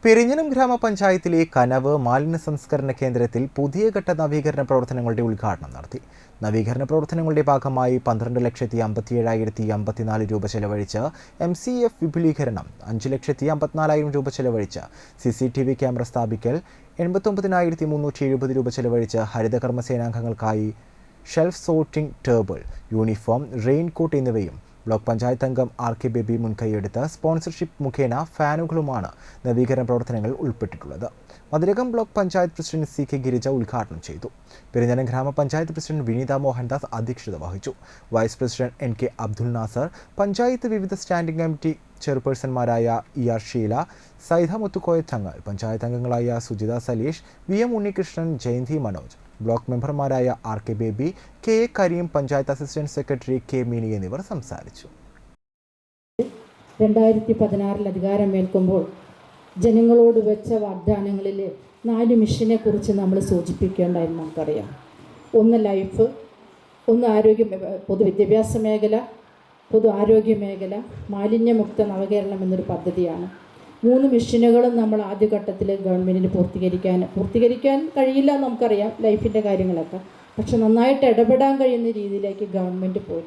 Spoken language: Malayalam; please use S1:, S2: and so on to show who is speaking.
S1: പെരിഞ്ഞനം ഗ്രാമപഞ്ചായത്തിലെ കനവ് മാലിന്യ സംസ്കരണ കേന്ദ്രത്തിൽ പുതിയ ഘട്ട നവീകരണ പ്രവർത്തനങ്ങളുടെ ഉദ്ഘാടനം നടത്തി. നവീകരണ പ്രവർത്തനങ്ങളുടെ ഭാഗമായി 12,57,054 രൂപ ചെലവഴിച്ച് MCF വിപുലീകരണം, 5,54,000 രൂപ ചെലവഴിച്ച് CCTV ക്യാമറ സ്ഥാപിക്കൽ, 89,370 രൂപ ചെലവഴിച്ച് ഹരിതകർമ്മസേനാംഗങ്ങൾക്കായി shelf sorting table, uniform, raincoat എന്നിവയും ബ്ലോക്ക് പഞ്ചായത്ത് അംഗം RK ബേബി മുൻകൈയെടുത്ത് സ്പോൺസർഷിപ്പ് മുഖേന ഫാനുകളുമാണ് നവീകരണ പ്രവർത്തനങ്ങൾ ഉൾപ്പെട്ടിട്ടുള്ളത്. Mathilakam block panchayat president CK Girija ഉദ്ഘാടനം ചെയ്തു. പെരിഞ്ഞനം ഗ്രാമപഞ്ചായത്ത് പ്രസിഡന്റ് വിനീത മോഹൻദാസ് അധ്യക്ഷത വഹിച്ചു. Vice president NK Abdul Nasar, panchayat വിവിധ സ്റ്റാൻഡിംഗ് കമ്മിറ്റി ചെയർപേഴ്സൺമാരായ ER ഷീല, സൈദ മുത്തുക്കോയ തങ്ങൾ, പഞ്ചായത്ത് അംഗങ്ങളായ സുജിത സലീഷ്, VM ഉണ്ണികൃഷ്ണൻ, ജയന്തി മനോജ്, ബ്ലോക്ക് മെമ്പർമാരായ RK Baby, KA Kareem, panchayat assistant secretary K mini എന്നിവർ സംസാരിച്ചു.
S2: 2016 അധികാരമേൽക്കുമ്പോൾ ജനങ്ങളോട് വെച്ച വാഗ്ദാനങ്ങളിൽ 4 മിഷനെ കുറിച്ച് നമ്മൾ സൂചിപ്പിക്കേണ്ടതായിരുന്നു. നമുക്കറിയാം, ഒന്ന് ലൈഫ്, ഒന്ന് പൊതുവിദ്യാഭ്യാസ മേഖല, പൊതു ആരോഗ്യ മേഖല, മാലിന്യമുക്ത നവകേരളം എന്നൊരു പദ്ധതിയാണ്. 3 മിഷനുകളും നമ്മൾ ആദ്യഘട്ടത്തിൽ ഗവൺമെൻറ്റിന് പൂർത്തീകരിക്കാൻ കഴിയില്ല, നമുക്കറിയാം ലൈഫിൻ്റെ കാര്യങ്ങളൊക്കെ. പക്ഷെ നന്നായിട്ട് ഇടപെടാൻ കഴിയുന്ന രീതിയിലേക്ക് ഗവൺമെൻറ് പോയി.